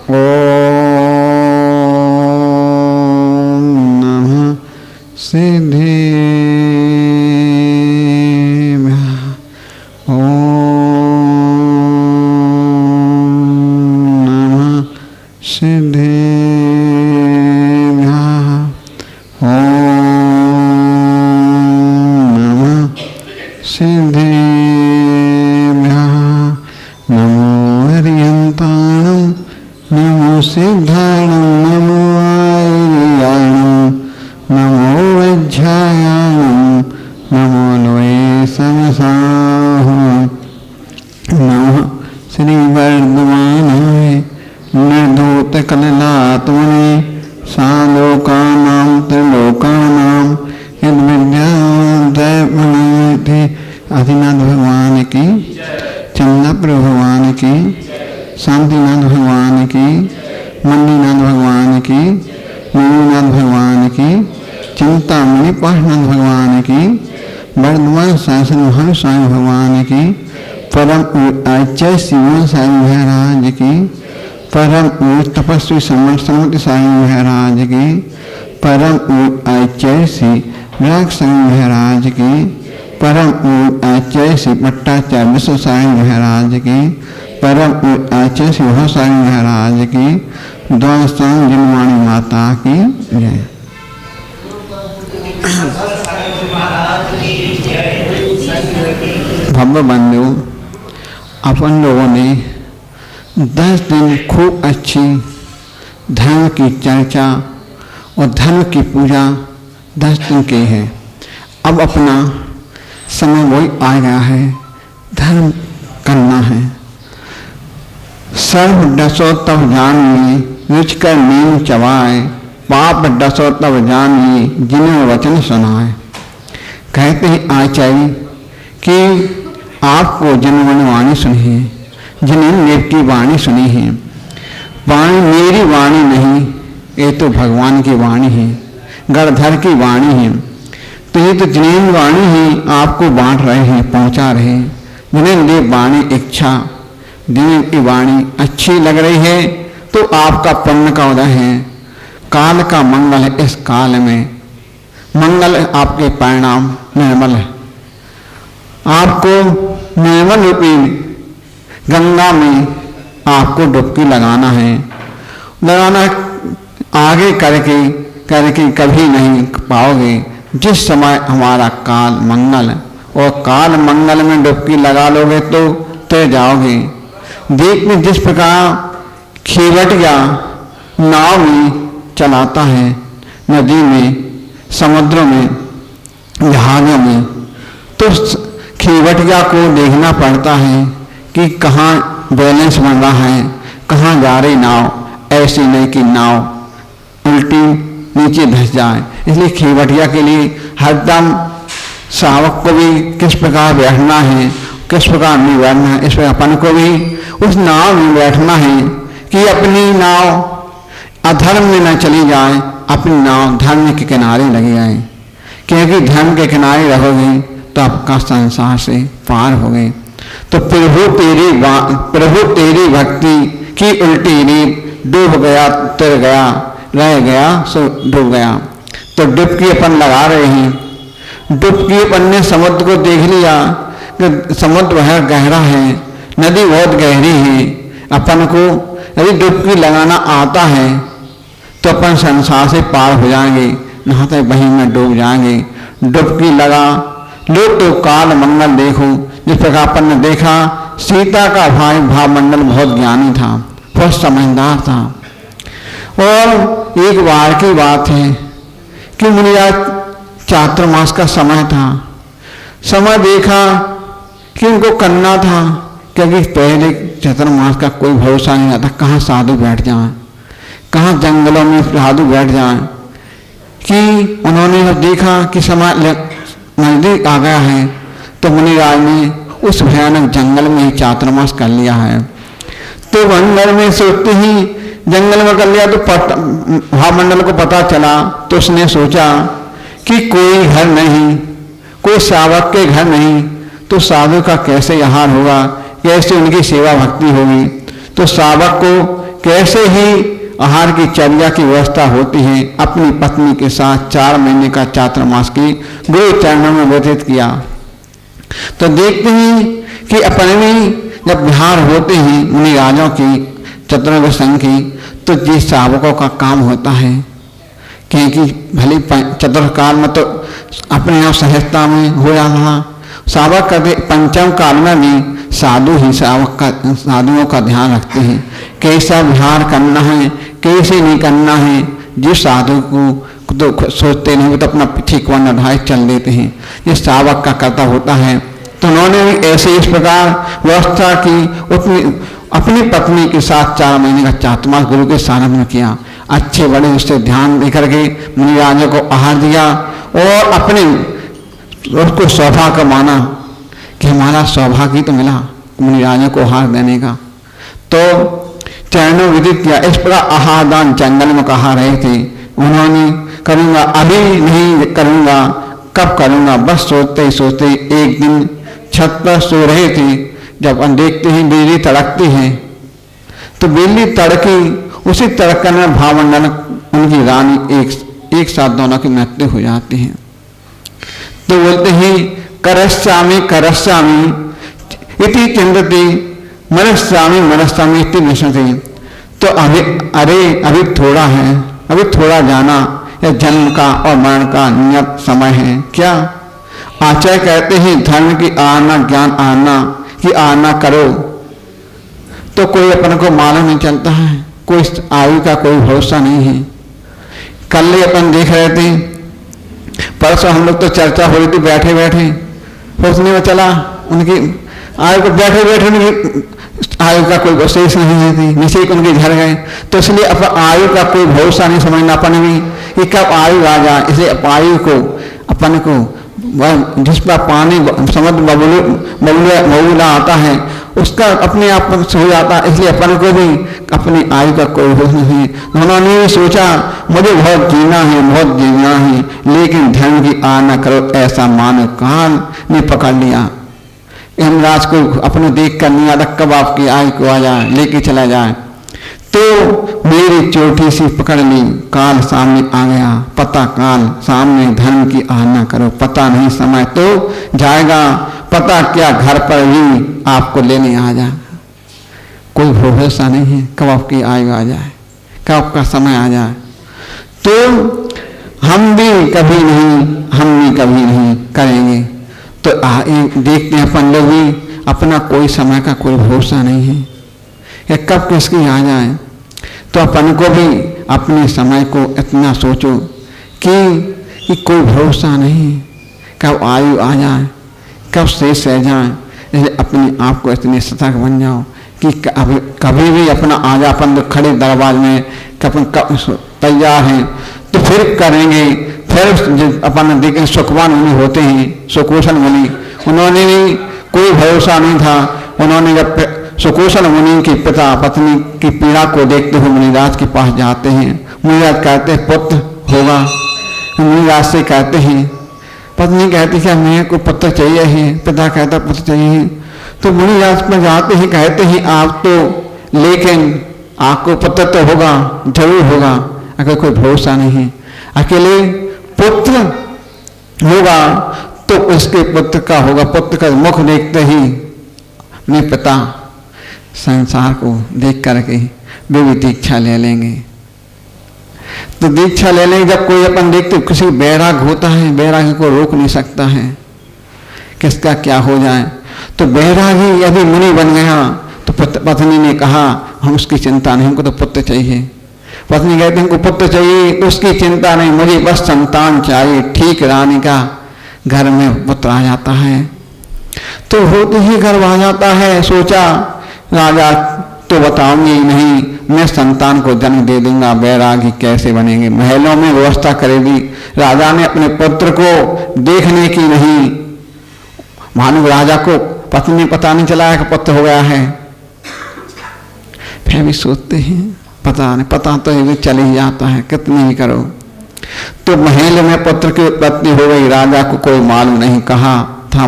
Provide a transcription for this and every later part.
ओम नमः सिद्धेभ्यः। ओम नमः सिद्धेभ्यः। ओम नमः सिद्धेभ्यः। नमो हरियन्ताणं नमो सिद्धाणं नमो आर्याणं नमो वज्रायाणं नमो लोये समसाहुं। नमः श्रीवर्धमानाय निर्धूतकललात्मने सालोकानां त्रिलोकानां यद्विद्यामन्त्रमणि। आदिनाथ भगवान की, चंद्रप्रभु भगवान की, शांतिनाथ भगवान की, मणिनाथ भगवान की, मणिनाथ भगवान की, चिंतामणि पाठनाथ भगवान की, वर्धमान शासन महान स्वामी भगवान की, परम आचार्य शिवन साई महाराज की, परम तपस्वी समर्थ साई महाराज की, परम आचार्य श्री राग साई महाराज की, परम आचार्य श्री पट्टाचार्य विश्व साई महाराज की, परम आचार्य श्री भव साई महाराज की, द्वादशांग जिनवाणी माता की जय। भव्य बंधु, अपन लोगों ने 10 दिन खूब अच्छी धर्म की चर्चा और धर्म की पूजा 10 दिन की है। अब अपना समय वही आ गया है, धर्म करना है। सर्व डसो तब जानिए रुच कर नीम चबाए, पाप डसो तब जानिए जिन्हें वचन सुनाए। कहते हैं आचार्य कि आपको जनगण वाणी सुनी है, जिन्हें देव की वाणी सुनी है। वाणी मेरी वाणी नहीं, ये तो भगवान की वाणी है, गणधर की वाणी है। तो ये तो जिनेन्द्र वाणी ही आपको बांट रहे हैं, पहुंचा रहे हैं। जिनेन्द्र वाणी इच्छा, जिनेन्द्र की वाणी अच्छी लग रही है तो आपका पुण्य का उदय है। काल का मंगल है, इस काल में मंगल आपके परिणाम निर्मल है। आपको निर्मल रूपी गंगा में आपको डुबकी लगाना है। लगाना आगे करके करके कभी नहीं पाओगे। जिस समय हमारा काल मंगल और काल मंगल में डुबकी लगा लोगे तो तैर जाओगे। देख में जिस प्रकार खीवटिया नाव में चलाता है, नदी में, समुद्रों में, जहाजों में, तो खीवटिया को देखना पड़ता है कि कहाँ बैलेंस बन रहा है, कहाँ जा रही नाव। ऐसी नहीं कि नाव उल्टी नीचे धंस जाए। इसलिए खीवटिया के लिए हरदम श्रावक को भी किस प्रकार बैठना है, किस प्रकार नहीं बैठना है, इस पर अपन को भी उस नाव में बैठना है कि अपनी नाव अधर्म में न चली जाए, अपनी नाव धर्म के किनारे लगी जाए। क्योंकि धर्म के किनारे रहोगे तो आपका संसार से पार हो गए। तो प्रभु तेरी भक्ति की उल्टी रीत, डूब गया तर गया, रह गया सो डूब गया। तो डुबकी अपन लगा रहे हैं। डुबकी अपन ने समुद्र को देख लिया कि समुद्र बहुत गहरा है, नदी बहुत गहरी है। अपन को यदि डुबकी लगाना आता है तो अपन संसार से पार हो जाएंगे, नहाते वहीं में डूब जाएंगे। डुबकी लगा लो तो काल मंगल देखो। जिस प्रकार अपन ने देखा सीता का भाई भावमंडल बहुत ज्ञानी था, बहुत समझदार था। और एक बार की बात है कि मुनिया चातुर्मास का समय था। समय देखा कि उनको करना था, क्योंकि पहले चातुर्मास का कोई भरोसा नहीं आता, कहाँ साधु बैठ जाए, कहाँ जंगलों में साधु बैठ जाए। कि उन्होंने जब देखा कि समय नजदीक आ गया है तो मुनिराज ने उस भयानक जंगल में ही चातुर्मास कर लिया है। तो जंगल में सोचते ही जंगल में कर लिया तो भावमंडल को पता चला। तो उसने सोचा कि कोई घर नहीं, कोई श्रावक के घर नहीं, तो साधु का कैसे आहार होगा, कैसे उनकी सेवा भक्ति होगी। तो श्रावक को कैसे ही आहार की चर्या की व्यवस्था होती है, अपनी पत्नी के साथ 4 महीने का चातुर्मास की गुरु चरणों में व्यतीत किया। तो देखते हैं कि अपने में जब विहार होते हैं मुनि राजों की, चतुर्वेद संघ की, तो ये सावकों का काम होता है, क्योंकि भले चतुर्काल में तो अपने आप सहजता में हो जाता, सावक का पंचम काल में भी साधु ही साधुओं का ध्यान रखते हैं, कैसा विहार करना है, कैसे नहीं करना है। जिस साधु को तो सोचते नहीं, वो तो अपना ठीक वन अढ़ाई चल देते हैं, ये सावक का कर्तव्य होता है। तो उन्होंने भी ऐसे इस प्रकार व्यवस्था की, अपनी पत्नी के साथ 4 महीने का चातुर्मास गुरु के सानिध्य में किया। अच्छे बड़े उससे ध्यान देकर के मुनि राजा को आहार दिया और अपने उसको सौभाग्य माना कि हमारा सौभाग्य तो मिला मुनि राजा को आहार देने का। तो चरणों विदित किया। इस प्रकार आहार दान जंगल में कहा रहे थे उन्होंने, करूंगा अभी नहीं करूंगा, कब करूंगा, बस सोचते ही सोचते एक दिन छत पर सो रहे थे, जब हम देखते हैं बिजली तड़कती है, तो बिजली तड़की, उसी तड़कन में भावमंडल उनकी रानी एक साथ दोनों की मृत्यु हो जाती है। तो बोलते हैं करस्यामी करस्यामी इति चिंतति मनस्यामी मनस्यामी इति विशति। तो अभी थोड़ा है, अभी थोड़ा जाना, यह जन्म का और मरण का नियत समय है क्या। आचार्य कहते हैं धर्म की आना, ज्ञान आना कि आना करो, तो कोई अपन को मालूम नहीं चलता है, कोई आयु का कोई भरोसा नहीं है। कल ही अपन देख रहे थे, परसों हम लोग तो चर्चा हो रही थी बैठे बैठे, सोचने में चला उनकी आयु को, बैठे बैठे आयु का कोई विशेष नहीं थी, नीचे उनके घर गए। तो इसलिए अपन आयु का कोई भरोसा नहीं समझना अपन भी कि कब आयु आ जाए। इसलिए आयु को अपन को जिस पर पानी समुद्र बबूला आता है उसका अपने आप हो जाता है, इसलिए अपन को भी अपनी आयु का कोई होश नहीं। उन्होंने भी सोचा मुझे बहुत जीना है, बहुत जीना है, लेकिन धर्म की आना करो, ऐसा मानव कान ने पकड़ लिया। यमराज को अपने देख कर नहीं आता कब आपकी आयु को आ जाए, लेके चला जाए। तो मेरी चोटी सी पकड़ ली, काल सामने आ गया, पता काल सामने, धर्म की आना करो, पता नहीं समय तो जाएगा, पता क्या घर पर भी आपको लेने आ जाए। कोई भरोसा नहीं है कब आपकी आयु आ जाए, कब आपका समय आ जाए। तो हम भी कभी नहीं करेंगे। तो देखते हैं अपन लोग भी अपना कोई समय का कोई भरोसा नहीं है, या कब किसकी आ जाए। तो अपन को भी अपने समय को इतना सोचो कि कोई भरोसा नहीं, कब आयु आ जाए, कब शेष रह जाए। इसलिए अपने आप को इतने सतर्क बन जाओ कि कभी भी अपना आ जाए। अपन तो खड़े दरबार में कब तैयार हैं तो फिर करेंगे। फिर अपन देखें सुखवान मुनि होते हैं, सुकोषण मुनि, उन्होंने भी कोई भरोसा नहीं था। उन्होंने जब सुकोषण मुनि के पिता पत्नी की पीड़ा को देखते हुए मुनिराज के पास जाते हैं। मुनिराज कहते हैं पुत्र होगा। मुनिराज से कहते हैं, पत्नी कहती क्या मेरे को पुत्र चाहिए है, पिता कहता पुत्र चाहिए। तो मुनिराज पर जाते हैं, कहते हैं आप तो, लेकिन आपको पुत्र तो होगा, जरूर होगा, अगर कोई भरोसा नहीं है। अकेले पुत्र होगा तो उसके पुत्र का होगा, पुत्र का मुख देखते ही अपने पिता संसार को देख करके वे भी दीक्षा ले लेंगे। तो दीक्षा ले लेंगे। जब कोई अपन देखते किसी बैराग होता है, बैरागी को रोक नहीं सकता है किसका क्या हो जाए। तो बैरागी यदि मुनि बन गया तो पत्नी ने कहा हम उसकी चिंता नहीं, हमको तो पुत्र चाहिए। पत्नी कहते हैं हमको पुत्र चाहिए, उसकी चिंता नहीं, मुझे बस संतान चाहिए। ठीक रानी का घर में पुत्र आ जाता है। तो होते ही घर आ जाता है। सोचा राजा तो बताऊंगी नहीं, मैं संतान को जन्म दे दूंगा। बैरागी कैसे बनेंगे, महलों में व्यवस्था करेगी। राजा ने अपने पुत्र को देखने की नहीं, मानो राजा को पत्नी पता नहीं चला है कि पुत्र हो गया है। फिर भी सोचते हैं पता नहीं, पता तो ये चल ही जाता है, कितने ही करो। तो महल में पुत्र की उत्पत्ति हो गई, राजा को कोई मालूम नहीं। कहा था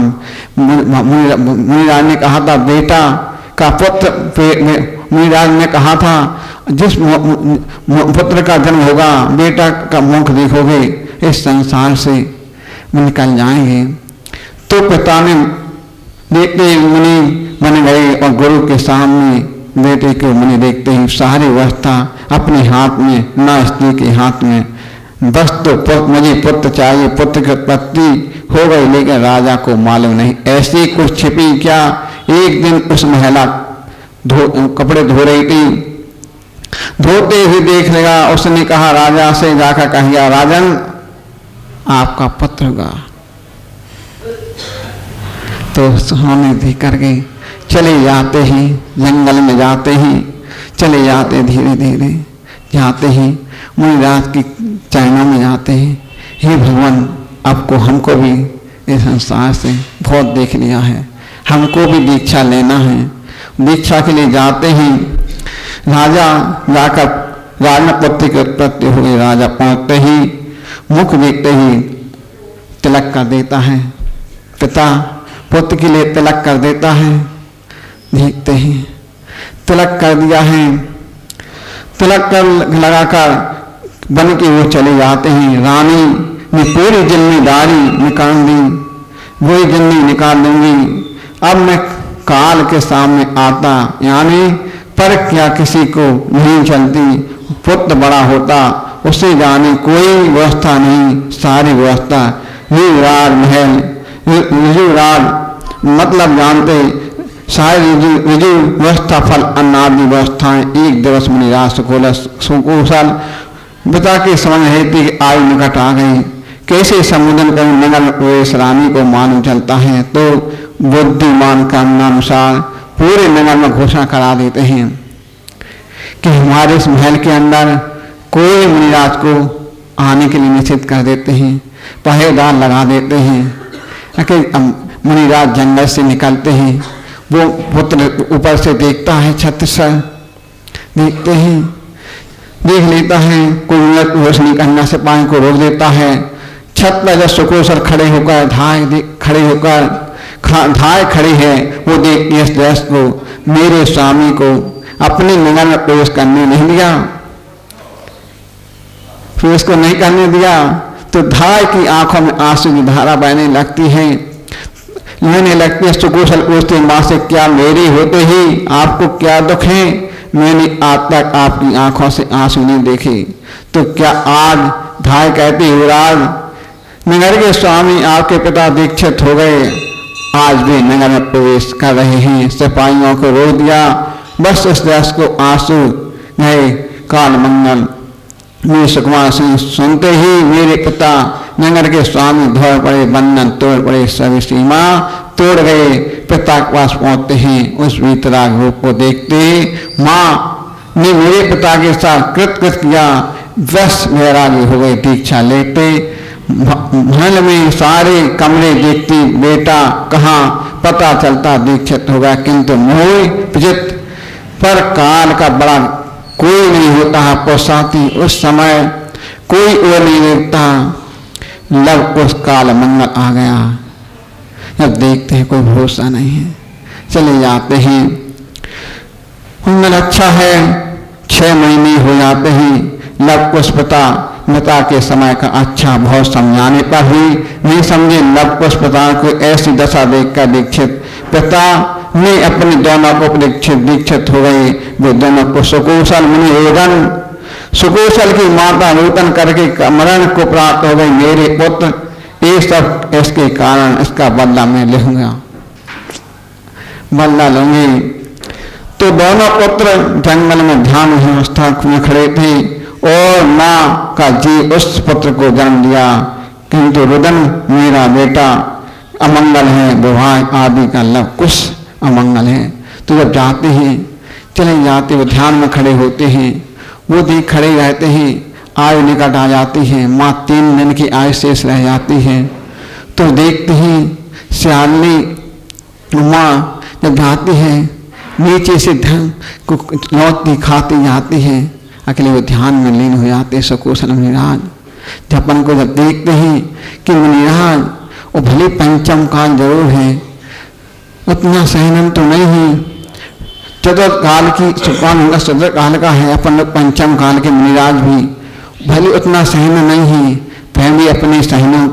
मुनिराज ने कहा था बेटा का पुत्र मुनिराज ने कहा था जिस पुत्र का जन्म होगा, बेटा का मुख देखोगे, इस संसार से निकल जाएंगे। तो पिता ने देखते मुनि बन गए और गुरु के सामने बेटे को मुनि देखते ही सारी व्यवस्था अपने हाथ में, ना स्त्री के हाथ में। बस तो मुझे पुत्र चाहिए, पुत्र की उत्पत्ति हो गई, लेकिन राजा को मालूम नहीं ऐसी कुछ छिपी क्या। एक दिन उस महिला कपड़े धो रही थी, धोते हुए देख लेगा, उसने कहा राजा से जाकर कहिया, राजन आपका पुत्र होगा। तो सोने दी करके चले जाते ही, जंगल में जाते ही, चले जाते धीरे धीरे जाते ही मुनिराज की चरणों में जाते हैं। हे भगवान, आपको हमको भी इस संसार से बहुत देख लिया है, हमको भी दीक्षा लेना है। दीक्षा के लिए जाते ही राजा जाकर राजपुत्र की उत्पत्ति हो गई। राजा पहुंचते ही मुख देखते ही तिलक कर देता है, पिता पुत्र के लिए तिलक कर देता है। देखते ही तिलक कर दिया है, तिलक कर लगाकर बन के वो चले जाते हैं। रानी ने पूरी जिम्मेदारी निकाल दी, वही जिम्मेदारी निकाल दूंगी, अब मैं काल के सामने आता, यानी पर क्या किसी को नहीं चलती। पुत्र बड़ा होता, उसे जाने कोई व्यवस्था नहीं, सारी व्यवस्था युवराज महल, युवराज मतलब जानते सारी ऋजु व्यवस्था, फल अन्नादि व्यवस्थाएं। एक दिवस मुनिराज सुकुशल पिता की समझ रही थी कि आयु निकट आ गई, कैसे संबोधन करें। नगर प्रवेश रानी को मालूम चलता है तो बुद्धिमान का अनुसार पूरे नगर में घोषणा करा देते हैं कि हमारे इस महल के अंदर कोई मुनिराज को आने के लिए निषेध कर देते हैं, पहरेदार लगा देते हैं। कि मुनिराज जंगल से निकलते हैं, वो पुत्र ऊपर से देखता है, छत से देखते हैं, देख लेता है, कोई रोशनी करना से पानी को रोक देता है। छत पर जब सुकोसर खड़े होकर धाय खड़ी है, वो देखती है इस दृश्य को, मेरे स्वामी को अपने नगर में प्रवेश करने नहीं दिया, प्रवेश को नहीं करने दिया। तो धाय की आंखों में आंसू की धारा बहने लगती है, लेने लगती है। सुकोशल पूछते मां से, क्या मेरे होते ही आपको क्या दुख है? मैंने आज तक आपकी आंखों से आंसू नहीं देखे, तो क्या आज? धाय कहती, युवराज नगर के स्वामी आपके पिता दीक्षित हो गए, आज भी नगर में प्रवेश कर रहे हैं। सिपाहियों को रोक दिया, बस इस देश को आंसू गए। काल मंगल मेरे सुकुमार सिंह सुनते ही मेरे पिता नगर के स्वामी धोड़ पड़े, बंधन तोड़ पड़े, सभी सीमा तोड़ गए। पिता के पास पहुंचते हैं, उस वीतराग रूप को देखते माँ ने मेरे पिता के साथ कृत किया, बस वैरागी हो गए। दीक्षा लेते महल में सारे कमरे देखती, बेटा कहाँ, पता चलता दीक्षित हो गया। किंतु मोह विचित्र पर काल का बड़ा कोई नहीं होता है पोसाती, उस समय कोई और नहीं देखता। लव उस काल मंगल आ गया, जब देखते हैं कोई भरोसा नहीं है, चले जाते हैं। मंगल अच्छा है, 6 महीने हो जाते हैं। लव कुश पिता के समय का अच्छा बहुत समझाने पर भी नहीं समझे। लव कुश पिता को ऐसी दशा देखकर दीक्षित पिता ने अपने दोनों को दीक्षित हो गए। वे दोनों को सुकोशल मुनि रोदन, सुकोशल की माता रोदन करके मरण को प्राप्त हो गई। मेरे पुत्र ये सब इसके कारण, इसका बदला मैं लूंगा, बदला लूंगी। तो दोनों पुत्र जंगल में ध्यान अवस्था में खड़े थे और माँ का जी उस पुत्र को जन्म दिया। किंतु रुदन मेरा बेटा अमंगल है, विवाह आदि का लव कुश अमंगल है। तो जब जाते हैं, चले जाते, वो ध्यान में खड़े होते हैं, वो देख खड़े रहते हैं, आयु निकट आ जाती है। माँ 3 दिन की आयु शेष रह जाती है। तो देखते हैं श्याली माँ जब जाती है, नीचे से धन को लौटती खाती जाती है, अकेले वो ध्यान में लीन हो जाते। सुकोशल मुनिराज झपन को जब देखते हैं कि मुनिराज वो भले पंचम काल जरूर है, उतना सहनन तो नहीं है, चतुर्थ काल की सुपान होगा, चतुर्थ काल का है। अपन लोग पंचम काल के मुनिराज भी भले उतना सहन नहीं है, फिर भी अपने सहनों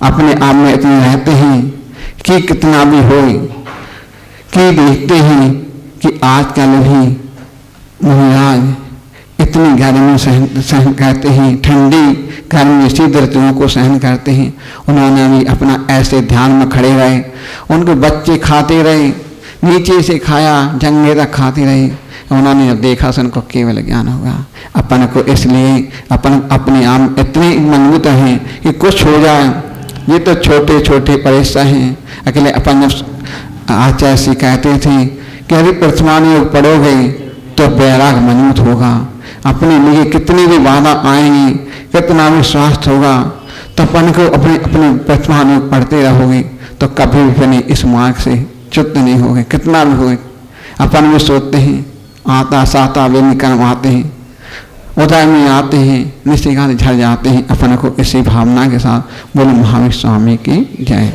अपने आप में इतने रहते हैं कि कितना भी हो, कि देखते हैं कि आजकल भी मुनिराज इतनी गर्मी सहन करते हैं, ठंडी गर्मी शीत ऋतुओं को सहन करते हैं। उन्होंने भी अपना ऐसे ध्यान में खड़े रहे, उनके बच्चे खाते रहे, नीचे से खाया जंगे तक खाते रहे। उन्होंने जब देखा तो उनको केवल ज्ञान होगा। अपन को इसलिए अपन अपने आप इतने मजबूत हैं कि कुछ हो जाए, ये तो छोटे छोटे परेशान हैं। अकेले अपन जब आचार्य जी कहते थे कि अरे प्रतिमान योग पढ़ोगे तो वैराग मजबूत होगा, अपने लिए कितनी भी बाधा आएंगी, कितना भी स्वास्थ्य होगा, तो अपन को अपने अपने प्रतिमान योग पढ़ते रहोगे तो कभी भी अपने इस मार्ग से च्युत नहीं होगे। कितना भी होगे अपन भी सोचते हैं, आता साता विनिकर्म आते हैं, उदय में आते हैं, निशिकांत झड़ जाते हैं। अपन को इसी भावना के साथ बोलो महावीर स्वामी की जय।